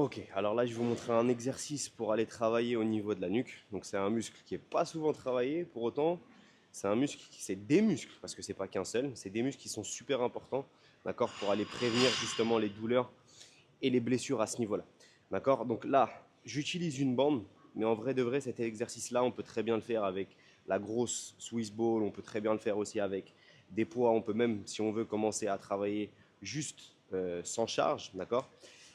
Ok, alors là je vais vous montrer un exercice pour aller travailler au niveau de la nuque. Donc c'est un muscle qui est pas souvent travaillé, pour autant c'est un muscle, c'est des muscles, parce que c'est pas qu'un seul, c'est des muscles qui sont super importants, d'accord, pour aller prévenir justement les douleurs et les blessures à ce niveau-là. D'accord. Donc là, j'utilise une bande, mais en vrai de vrai, cet exercice-là, on peut très bien le faire avec la grosse Swiss ball, on peut très bien le faire aussi avec des poids, on peut même, si on veut, commencer à travailler juste sans charge, d'accord.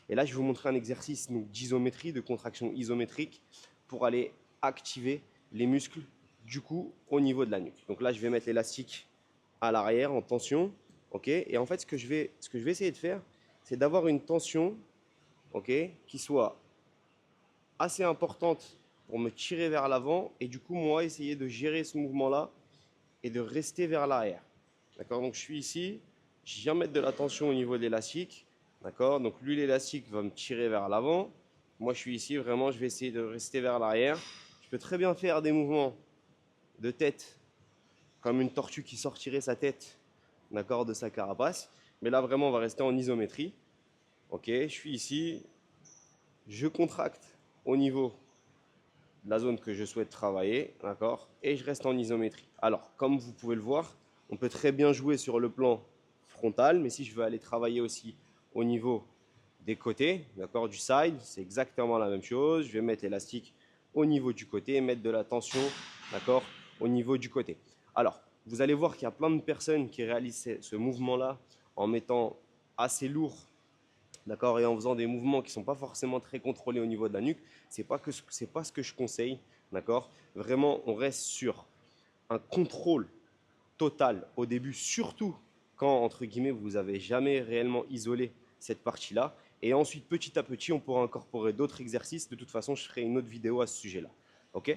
Et là, je vais vous montrer un exercice d'isométrie, de contraction isométrique, pour aller activer les muscles du cou au niveau de la nuque. Donc là, je vais mettre l'élastique à l'arrière en tension, ok. Et en fait, ce que je vais essayer de faire, c'est d'avoir une tension, ok, qui soit assez importante pour me tirer vers l'avant et du coup, moi, essayer de gérer ce mouvement-là et de rester vers l'arrière. D'accord. Donc, je suis ici, je viens mettre de la tension au niveau de l'élastique, d'accord. Donc, lui, l'élastique va me tirer vers l'avant. Moi, je suis ici, vraiment, je vais essayer de rester vers l'arrière. Je peux très bien faire des mouvements de tête, comme une tortue qui sortirait sa tête, d'accord, de sa carapace. Mais là, vraiment, on va rester en isométrie. Ok, je suis ici, je contracte au niveau de la zone que je souhaite travailler, d'accord, et je reste en isométrie. Alors, comme vous pouvez le voir, on peut très bien jouer sur le plan frontal, mais si je veux aller travailler aussi au niveau des côtés, d'accord, du side, c'est exactement la même chose. Je vais mettre l'élastique au niveau du côté et mettre de la tension, d'accord, au niveau du côté. Alors, vous allez voir qu'il y a plein de personnes qui réalisent ce mouvement-là en mettant assez lourd, d'accord, et en faisant des mouvements qui ne sont pas forcément très contrôlés au niveau de la nuque. C'est pas ce que je conseille, d'accord. Vraiment, on reste sur un contrôle total au début, surtout quand, entre guillemets, vous n'avez jamais réellement isolé cette partie-là. Et ensuite, petit à petit, on pourra incorporer d'autres exercices. De toute façon, je ferai une autre vidéo à ce sujet-là. Ok.